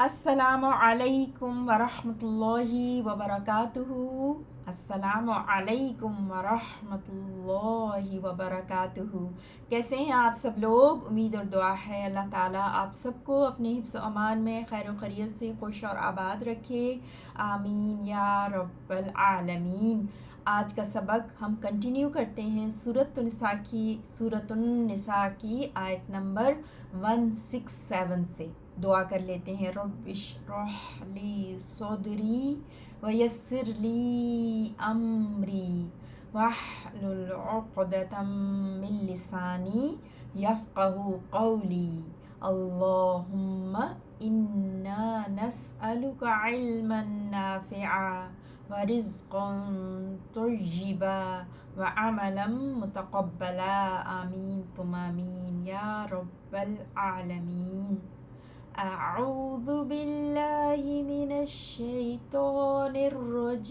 السلام علیکم ورحمۃ اللہ وبرکاتہ۔ السلام علیکم ورحمۃ اللہ وبرکاتہ۔ کیسے ہیں آپ سب لوگ؟ امید اور دعا ہے اللہ تعالیٰ آپ سب کو اپنے حفظ و امان میں خیر و خیریت سے خوش اور آباد رکھے، آمین یا رب العالمین۔ آج کا سبق ہم کنٹینیو کرتے ہیں سورۃ النساء کی آیت نمبر 167 سے۔ دعا کر لیتے ہیں۔ رب اشرح لی صدری ویسر لی امری واحلل عقدۃ من لسانی یفقہوا قولی۔ اللہم انا نسألک علما نافعا ورزقا طیبا وعملا متقبلا، آمین ثم آمین یا رب العالمین۔ اعوذ باللہ من الشیطان الرجیم،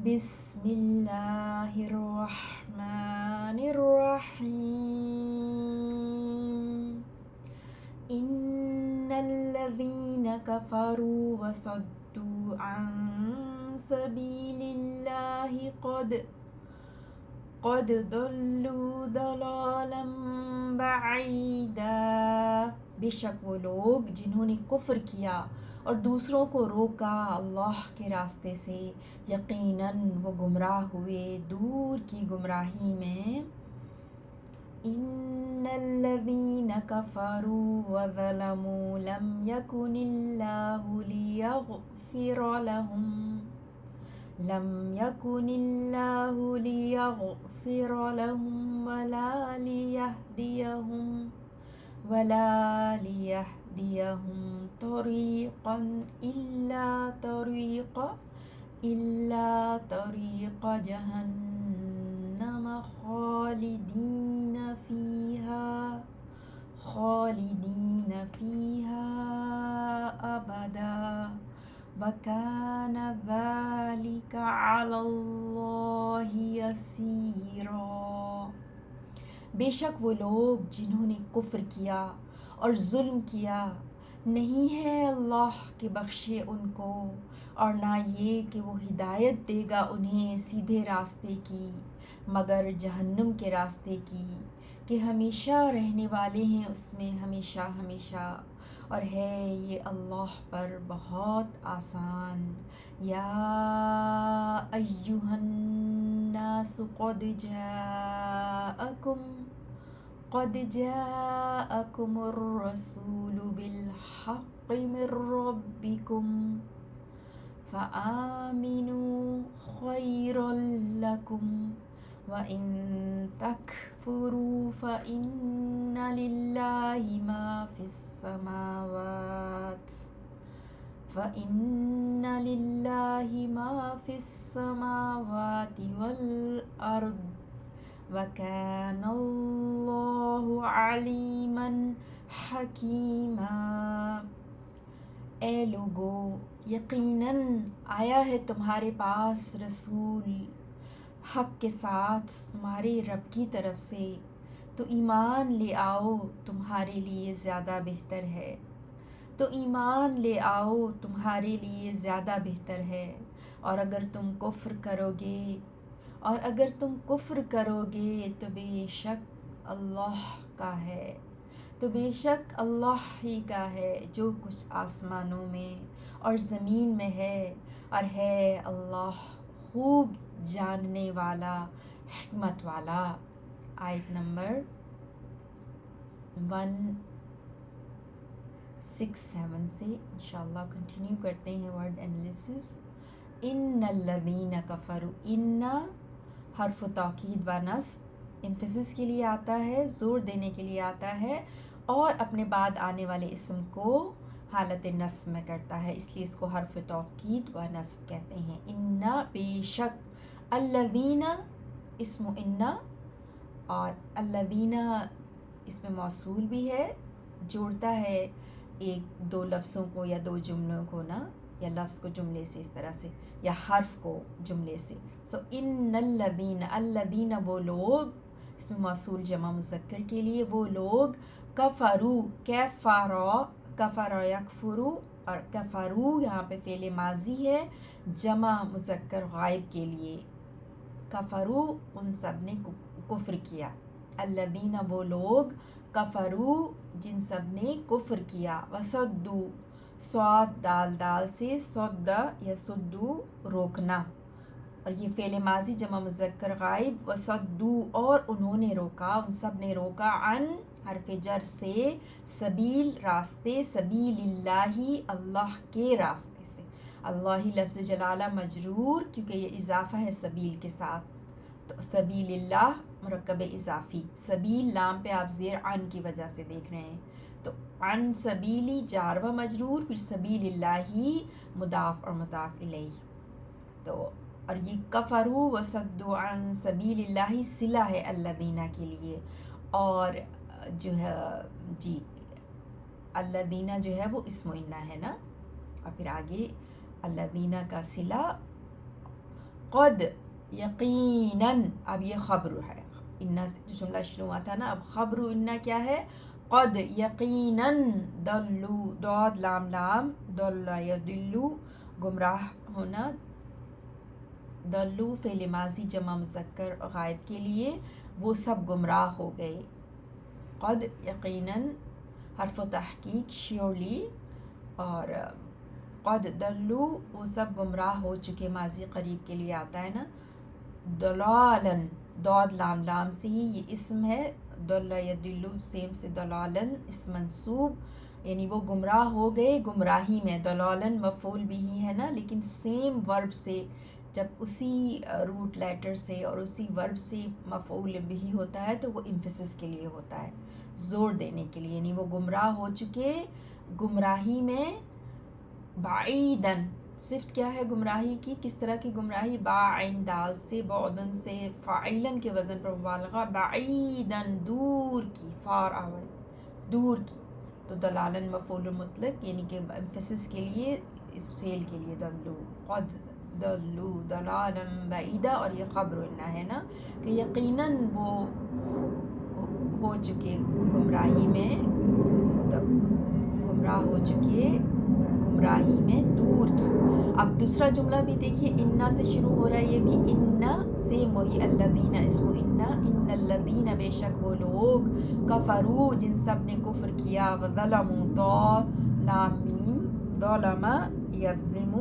بسم اللہ الرحمن الرحیم۔ ان الذین کفروا وصدوا عن سبیل اللہ قد ضلوا ضلالا بعیدا۔ بے شک وہ لوگ جنہوں نے کفر کیا اور دوسروں کو روکا اللہ کے راستے سے، یقیناً وہ گمراہ ہوئے دور کی گمراہی میں۔ ان الذین کفروا وظلموا لم یکن اللہ لیغفر لهم ولا ليهديهم طريقا إلا طريق جهنم خالدين فيها أبدا وكان ذلك على الله يسيرا۔ بے شک وہ لوگ جنہوں نے کفر کیا اور ظلم کیا، نہیں ہے اللہ کہ بخشے ان کو، اور نہ یہ کہ وہ ہدایت دے گا انہیں سیدھے راستے کی، مگر جہنم کے راستے کی، کہ ہمیشہ رہنے والے ہیں اس میں ہمیشہ ہمیشہ، اور ہے یہ اللہ پر بہت آسان۔ یا ایہا الناس قد جاءکم الرسول بالحق من ربکم فآمنوا خیرا لکم وَإِن تَكْفُرُوا فَإِنَّ لِلَّهِ مَا فِي السَّمَاوَاتِ وَالْأَرْضِ وَكَانَ اللَّهُ عَلِيمًا حَكِيمًا۔ اے لوگو، یقیناً آیا ہے تمہارے پاس رسول حق کے ساتھ تمہارے رب کی طرف سے، تو ایمان لے آؤ، تمہارے لیے زیادہ بہتر ہے۔ اور اگر تم کفر کرو گے تو بے شک اللہ ہی کا ہے جو کچھ آسمانوں میں اور زمین میں ہے، اور ہے اللہ خوب جاننے والا، حکمت والا۔ آیت نمبر 167 سے انشاءاللہ کنٹینیو کرتے ہیں ورڈ انالیسس۔ ان الذین کفروا، ان حرف تاکید و نصب ایمفیسس کے لیے آتا ہے، زور دینے کے لیے آتا ہے، اور اپنے بعد آنے والے اسم کو حالت نصب میں کرتا ہے، اس لیے اس کو حرف تاکید و نصب کہتے ہیں۔ ان بے شک، الذین اسم ان، اور الذین اس میں موصول بھی ہے، جوڑتا ہے ایک دو لفظوں کو یا دو جملوں کو نا، یا لفظ کو جملے سے اس طرح سے، یا حرف کو جملے سے۔ ان الذین، الذین وہ لوگ، اسم موصول جمع مذکر کے لیے، وہ لوگ کفرو، کفر یکفرو، اور کفرو یہاں پہ فعل ماضی ہے جمع مذکر غائب کے لیے، کفرو ان سب نے کفر کیا، الذین وہ لوگ کفرو جن سب نے کفر کیا، وصدو صاد دال سے، صد یا صدو روکنا، اور یہ فعل ماضی جمع مذکر غائب، وصدو اور انہوں نے روکا، ان سب نے روکا، عن حرف جر سے، سبیل راستے، سبیل اللہ اللہ کے راستے سے، اللہ لفظ جلالہ مجرور کیونکہ یہ اضافہ ہے سبیل کے ساتھ، تو سبیل اللہ مرکب اضافی، سبیل لام پہ آپ زیر عن کی وجہ سے دیکھ رہے ہیں، تو عن سبیلی جار و مجرور، پھر سبیل اللہ مضاف اور مضاف الیہ، تو اور یہ کفروا وصدوا عن سبیل اللہ صلہ ہے الذین کے لیے، اور جو ہے جی الذین جو ہے وہ اسم انہ ہے نا، اور پھر آگے الذین کا صلہ، قد یقیناً، اب یہ خبر ہے، انہ سے جو جملہ شروع ہوا تھا نا، اب خبر انہ کیا ہے، قد یقیناً، دلو داد لام دل یدلو گمراہ ہونا، دلو فعل ماضی جمع مذکر غائب کے لیے، وہ سب گمراہ ہو گئے، قد یقیناً حرف تحقیق شیورلی، اور قد دلو وہ سب گمراہ ہو چکے ماضی قریب کے لیے آتا ہے نا، دلالن داد لام سے ہی یہ اسم ہے، دل یدلو سیم سے، دلالن اسم منصوب، یعنی وہ گمراہ ہو گئے گمراہی میں، دلالن مفعول بھی ہے نا، لیکن سیم ورب سے، جب اسی روٹ لیٹر سے اور اسی ورب سے مفعول بھی ہوتا ہے تو وہ امفسس کے لیے ہوتا ہے، زور دینے کے لیے، یعنی وہ گمراہ ہو چکے گمراہی میں، بعیدن صفت کیا ہے گمراہی کی، کس طرح کی گمراہی، باعین دال سے، بعدن سے، فاعلن کے وزن پر مبالغہ، بعیدن دور کی، فار اوے دور کی، تو دلالن مفعول مطلق یعنی کہ امفسس کے لیے، اس فعل کے لیے، دلو قد دلو دلالن بعیدہ، اور یہ خبر انہ ہے نا کہ یقیناً وہ ہو چکے گمراہی میں، گمراہ ہو چکے گمراہی میں دور کی۔ اب دوسرا جملہ بھی دیکھیے، انہ سے شروع ہو رہا ہے، یہ بھی انہ سیم وہی، الذین اسم انہ، ان الذین بے شک وہ لوگ، کفروا جن سب نے کفر کیا، وظلموا تو لام میم، ظلم یظلم،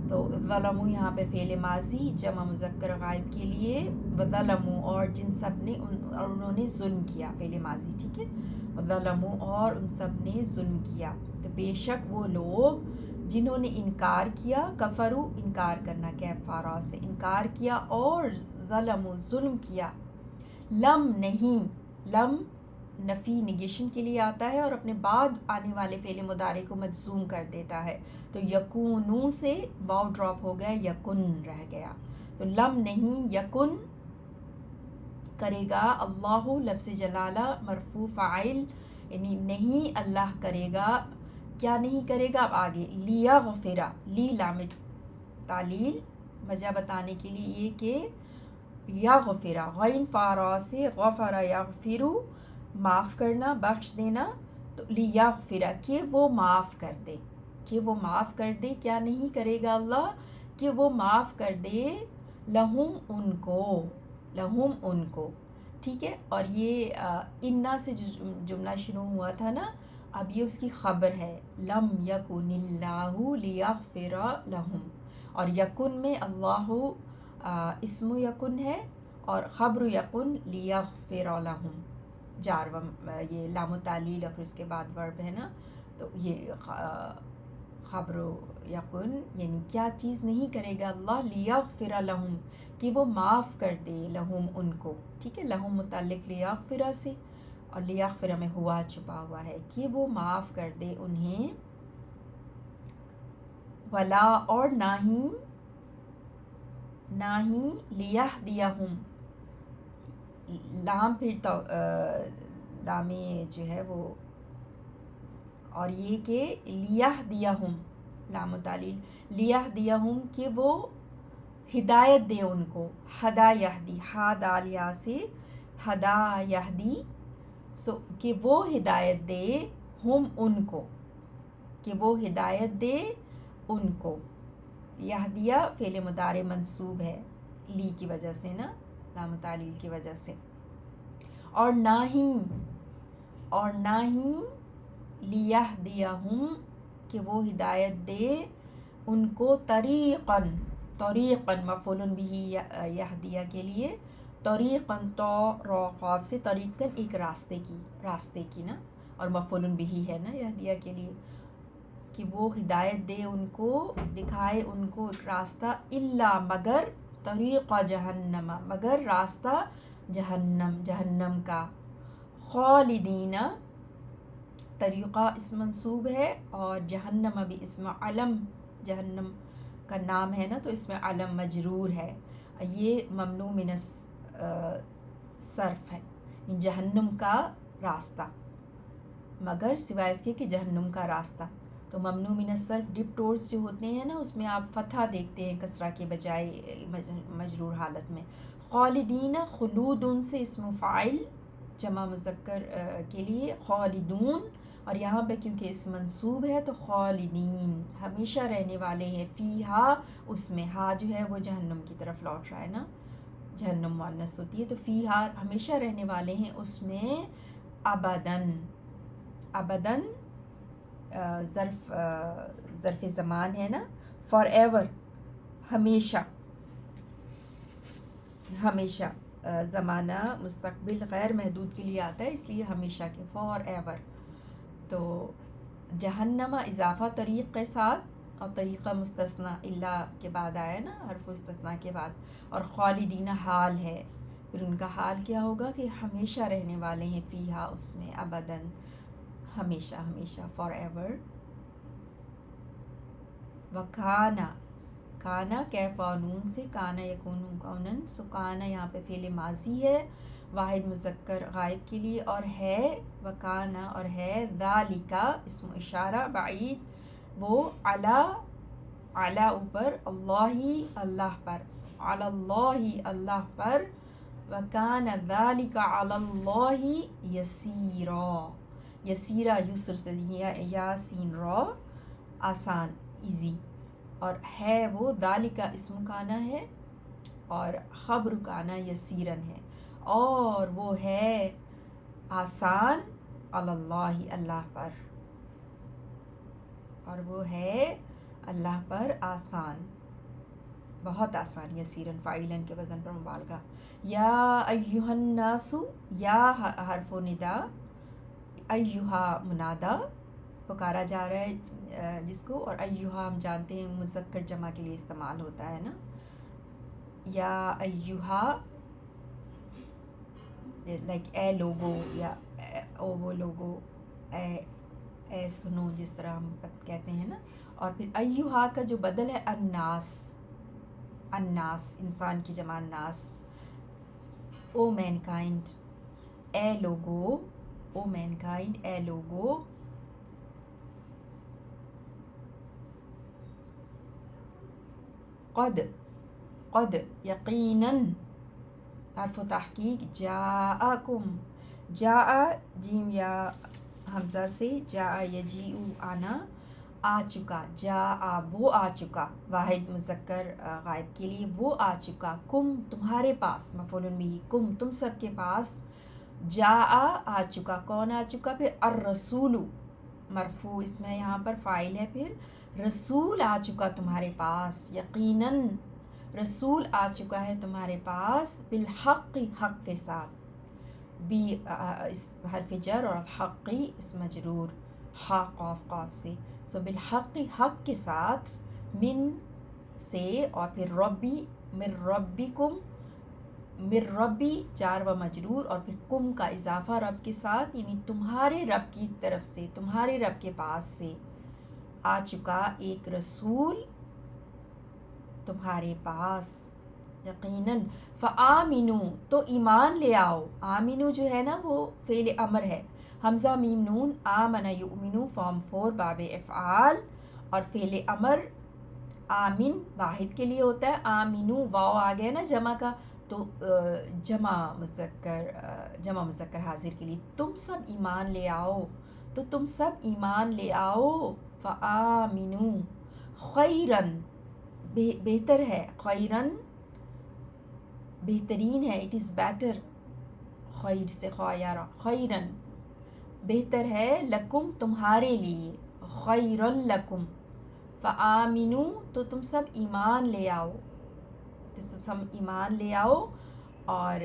تو ظلموا یہاں پہ فعل ماضی جمع مذکر غائب کے لیے، وظلموا اور جن سب نے اور انہوں نے ظلم کیا، فعل ماضی ٹھیک ہے، وظلموا اور ان سب نے ظلم کیا، تو بے شک وہ لوگ جنہوں نے انکار کیا، کفروا انکار کرنا، کفارا سے انکار کیا، اور ظلموا ظلم کیا، لم نہیں، لم نفی نگیشن کے لیے آتا ہے اور اپنے بعد آنے والے فعل مضارع کو مجزوم کر دیتا ہے، تو یکونو سے واو ڈراپ ہو گیا، یکن رہ گیا، تو لم نہیں، یکن کرے گا، اللہ لفظ جلالہ مرفوع فاعل، یعنی نہیں اللہ کرے گا، کیا نہیں کرے گا، اب آگے، لیغفر، لی لام تعلیل وجہ بتانے کے لیے یہ کہ یغفر، غین فارا سے، غفر یغفر معاف کرنا، بخش دینا، تو لیغفر کہ وہ معاف کر دے، کہ وہ معاف کر دے، کیا نہیں کرے گا اللہ، کہ وہ معاف کر دے، لہم ان کو، لہم ان کو، ٹھیک ہے، اور یہ انہ سے جو جملہ شروع ہوا تھا نا، اب یہ اس کی خبر ہے، لم یکن اللہ لیغفر لہم، اور یکن میں اللہ اسم یکن ہے اور خبر یکن لیغفر لہم، جار و یہ لام التعلیل اور پھر اس کے بعد ورب ہے نا، تو یہ خبر یکن یعنی کیا چیز نہیں کرے گا اللہ، لیغفر لہم کہ وہ معاف کر دے، لہم ان کو، ٹھیک ہے، لہم متعلق لیغفر سے، اور لیغفر میں ہوا چھپا ہوا ہے، کہ وہ معاف کر دے انہیں، ولا اور نہ ہی لیہدیہم، لام پھر تو لام جو ہے وہ، اور یہ کہ لیہدیہم لام تعلیل، لیہدیہم کہ وہ ہدایت دے ان کو، ہدا یہدی، ہا دال یا سے، ہدا یہدی سو کہ وہ ہدایت دے ہم ان کو، کہ وہ ہدایت دے ان کو. یہدیہ فعل مضارع منصوب ہے لی کی وجہ سے نا، لام تعلیل کی وجہ سے. اور نہ ہی لیہدیہم کہ وہ ہدایت دے ان کو طریقاً مفعول بہ یہدیہ کے لیے، طریقاً تو را قاف سے، طریقاً ایک راستے کی نا، اور مفعول بہ ہے نا یہدیہ کے لیے، کہ وہ ہدایت دے ان کو، دکھائے ان کو ایک راستہ، الا مگر طریقہ جہنم مگر راستہ جہنم کا. خالدین طریقہ اسم منصوب ہے، اور جہنم بھی اسم علم، جہنم کا نام ہے نا تو اس میں علم مجرور ہے. یہ ممنوع من صرف ہے، جہنم کا راستہ، مگر سوائے اس کے کہ جہنم کا راستہ. تو ممنوع من الصرف ڈپ ٹورز جو ہوتے ہیں نا اس میں آپ فتحہ دیکھتے ہیں کسرہ کے بجائے مجرور حالت میں. خالدین خلودن سے اسم فاعل جمع مذکر کے لیے خالدون، اور یہاں پہ کیونکہ اسم منصوب ہے تو خالدین ہمیشہ رہنے والے ہیں. فیہا اس میں، ہا جو ہے وہ جہنم کی طرف لوٹ رہا ہے نا، جہنم مؤنث ہوتی ہے تو فیہا ہمیشہ رہنے والے ہیں اس میں. ابداً ظرف زمان ہے نا، فار ایور ہمیشہ، زمانہ مستقبل غیر محدود کے لیے آتا ہے اس لیے ہمیشہ کے فار ایور. تو جہنم اضافہ طریق کے ساتھ، اور طریقہ مستثنیٰ الا کے بعد آیا نا حرف استثناء کے بعد، اور خالدین حال ہے، پھر ان کا حال کیا ہوگا کہ ہمیشہ رہنے والے ہیں فیہا اس میں، ابداً ہمیشہ فار ایور. کانا کیف و نون سے، کانا یکون کونن، سو کانا یہاں پہ فعل ماضی ہے واحد مذکر غائب کے لیے، اور ہے وکانا اور ہے ذالکا اسم اشارہ بعید، وہ علی اوپر، اللہ پر، علی اللہ پر، وکان ذالک علی اللہ یسیرا یسر سے یا سین را آسان ایزی. اور ہے وہ ذالک اسم کانا ہے اور خبر کانا یسیرن ہے، اور وہ ہے آسان علی اللہ پر، اور وہ ہے اللہ پر آسان، بہت آسان. یسیرن فاعلن کے وزن پر مبالغہ. یا ایہا الناس، یا حرف و ندا، ایہا منادا پکارا جا رہا ہے جس کو، اور ایہا ہم جانتے ہیں مذکر جمع کے لیے استعمال ہوتا ہے نا. یا ایہا لائک اے لوگو، یا او وہ لوگو، اے سنو جس طرح ہم کہتے ہیں نا. اور پھر ایہا کا جو بدل ہے الناس انسان کی جمع الناس، او مین کائنڈ، اے لوگو، او مین کائنڈ، اے لوگو. قد یقیناً حرف تحقیق، جاءکم، جاء جیم یا حمزہ سے، جاء یجیء آنا، آ چکا، جاء وہ آ چکا واحد مذکر غائب کے لیے، وہ آ چکا، کم تمہارے پاس، مفعول بہ کم تم سب کے پاس، جاء آ چکا، کون آ چکا؟ پھر الرسول مرفوع اس میں یہاں پر فاعل ہے، پھر رسول آ چکا تمہارے پاس، یقیناً رسول آ چکا ہے تمہارے پاس، بالحق حق کے ساتھ، بی اس حرف جر اور الحقی اس مجرور ہا قاف سے، سو بالحق حق کے ساتھ، من سے، اور پھر ربی من ربکم، من ربی جار و مجرور، اور پھر کم کا اضافہ رب کے ساتھ، یعنی تمہارے رب کی طرف سے، تمہارے رب کے پاس سے آ چکا ایک رسول تمہارے پاس، یقیناً. فآمنوا تو ایمان لے آؤ، آمنو جو ہے نا وہ فعل امر ہے، حمزہ میم نون، آمن یؤمنو فارم 4 باب افعال، اور فعل امر آمن واحد کے لیے ہوتا ہے، آمنو واو آ گیا نا جمع کا تو جمع مذکر حاضر کے لیے تم سب ایمان لے آؤ، تو تم سب ایمان لے آؤ، فآمنو خیرن بہتر ہے، خیرن بہترین ہے، اٹ از بیٹر، خیر سے خیرہ، خیرن بہتر ہے، لکم تمہارے لیے، خیر لکم، فآمنو تو تم سب ایمان لے آؤ، تو تم سب ایمان لے آؤ، اور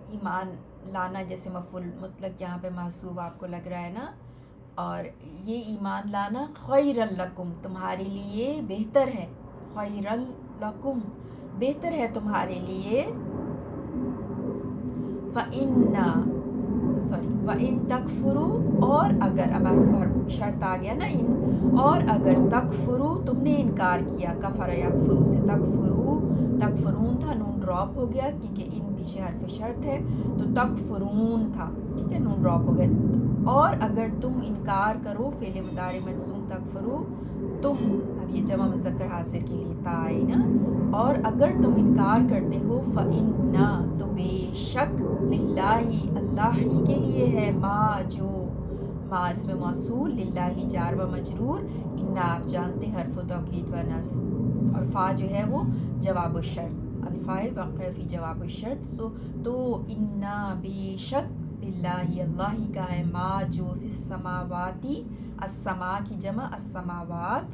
ایمان لانا جیسے مفعول مطلق یہاں پہ محسوب آپ کو لگ رہا ہے نا، اور یہ ایمان لانا خیر لکم تمہارے لیے بہتر ہے، خیر لکم بہتر ہے تمہارے لیے، وَإِن تَكْفُرُوا اور اگر، اب شرط آ گیا نا ان، اور اگر تکفرو تم نے انکار کیا، کفر یکفرو سے تکفرون تھا، نون ڈراپ ہو گیا کیونکہ ان پیچھے حرف شرط ہے، تو تکفرون تھا، ٹھیک ہے، نون ڈراپ ہو گیا، اور اگر تم انکار کرو، فعل مضارع مجزوم تکفرو، تم، اب یہ جمع مذکر حاضر کے لیے تا آئی نا، اور اگر تم انکار کرتے ہو، فَإِنَّا تو بے شک، للہ اللہ ہی کے لیے ہے، ما جو، ما اسم موصول، للہ جار و مجرور، انا آپ جانتے حرف و توکید و نصب، اور فا جو ہے وہ جواب الشرط، الفاعل واقع فی جواب الشرط، تو انا بے شک، للہ اللہ ہی کا ہے، ما جو فی السماواتی، السما کی جمع السماوات،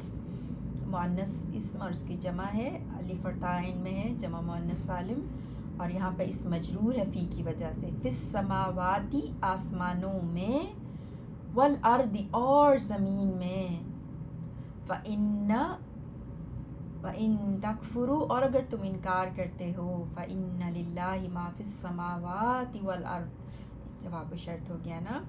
مؤنث اسم اور اس کی جمع ہے، الف اور تا عین میں ہے، جمع مؤنث سالم، اور یہاں پہ اس مجرور ہے فی کی وجہ سے، فی السماواتی آسمانوں میں، والارض اور زمین میں، وَإِن تَكْفُرُوا اور اگر تم انکار کرتے ہو، فَإِنَّ لِلَّهِ مَا فِي السَّمَاوَاتِ وَالْأَرْضِ جواب شرط ہو گیا نا،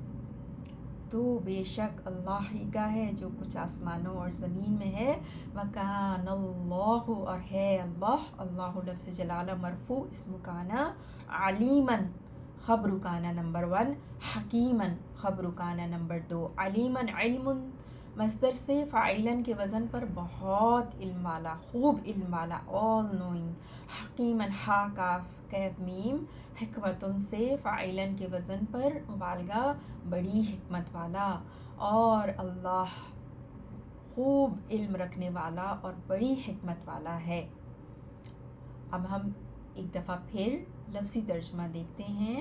تو بے شک اللہ ہی کا ہے جو کچھ آسمانوں اور زمین میں ہے، وَكَانَ اللَّهُ اور ہے اللہ لفظ جلالہ مرفوع، اسم کانا، علیماً خبر کانا نمبر 1، حکیماً خبر کانا نمبر 2، علیماً علم مصدر سے فاعلاً کے وزن پر بہت علم والا، خوب علم والا، all knowing، حکیماً ہا کاف کیف میم، حکمتن سے فاعلاً کے وزن پر مبالغہ، بڑی حکمت والا، اور اللہ خوب علم رکھنے والا اور بڑی حکمت والا ہے۔ اب ہم ایک دفعہ پھر لفظی ترجمہ دیکھتے ہیں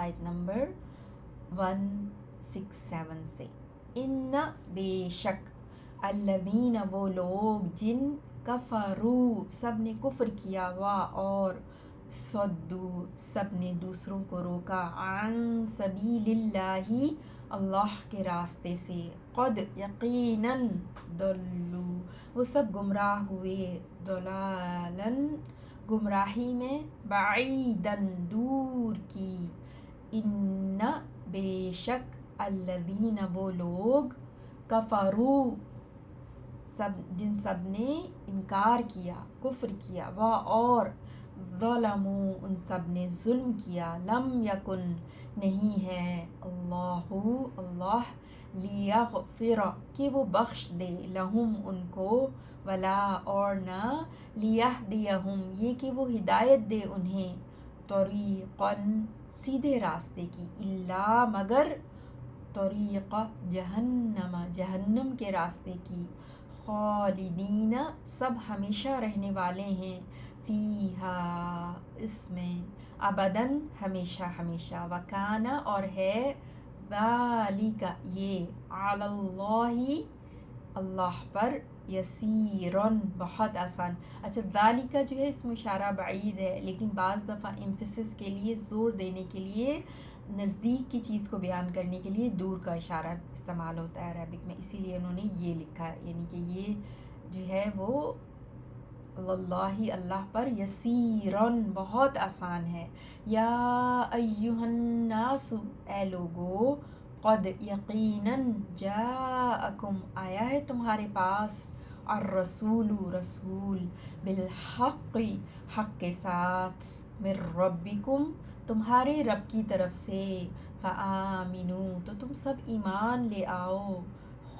آیت نمبر 167 سے، ان بے شک، الذین وہ لوگ، جن، کفروا سب نے کفر کیا، اور صدو سب نے دوسروں کو روکا، عن سبیل اللہ اللہ کے راستے سے، قد یقیناً، ضلوا وہ سب گمراہ ہوئے، ضلالاً گمراہی میں، بعیداً دور کی، ان بے شک، الذین وہ لوگ، کفروا جن سب نے انکار کیا، کفر کیا، اور ظلموا ان سب نے ظلم کیا، لم یکن نہیں ہے، اللہ لیغفر کہ وہ بخش دے، لہم ان کو، ولا اور نہ، لیہدیہم یہ کہ وہ ہدایت دے انہیں، طریقاً سیدھے راستے کی، الا مگر، طریق جہنم کے راستے کی، خالدین سب ہمیشہ رہنے والے ہیں، فیہا اس میں، ابداً ہمیشہ ہمیشہ، وکانا اور ہے، ذالک یہ، علی اللہ اللہ پر، یسیرن بہت آسان، اچھا ذالک جو ہے اس میں اشارہ بعید ہے، لیکن بعض دفعہ ایمفیسس کے لیے، زور دینے کے لیے، نزدیک کی چیز کو بیان کرنے کے لیے دور کا اشارہ استعمال ہوتا ہے عربک میں، اسی لیے انہوں نے یہ لکھا ہے، یعنی کہ یہ جو ہے وہ اللہ اللہ پر، یسیرن بہت آسان ہے، یا ایہا الناس اے لوگو، قد یقیناً، جاءکم آیا ہے تمہارے پاس، الرسول رسول، بالحق حق کے ساتھ، من ربکم تمہارے رب کی طرف سے، فآمنوا تو تم سب ایمان لے آؤ،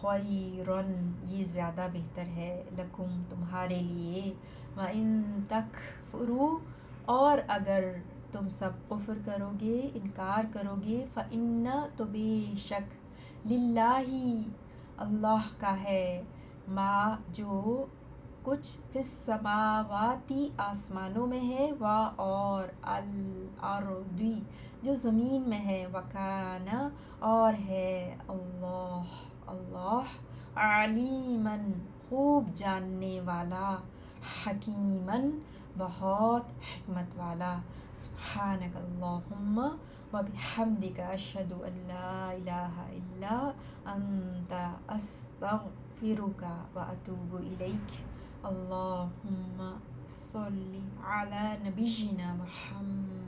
خیرن یہ زیادہ بہتر ہے، لکم تمہارے لیے، وَإِن تکفروا، اور اگر تم سب کفر کرو گے، انکار کرو گے، فإن تو بے شک، للہ اللہ کا ہے، ما جو کچھ فی السماواتی آسمانوں میں ہے، اور الارضی جو زمین میں ہے، وکان اور ہے اللہ علیماً خوب جاننے والا، حکیماً بہت حکمت والا۔ سبحانک اللہم وبحمدک، اشہد ان لا الہ الا انت، استغفرک واتوب الیک۔ اللہم صلی علی نبینا محمد۔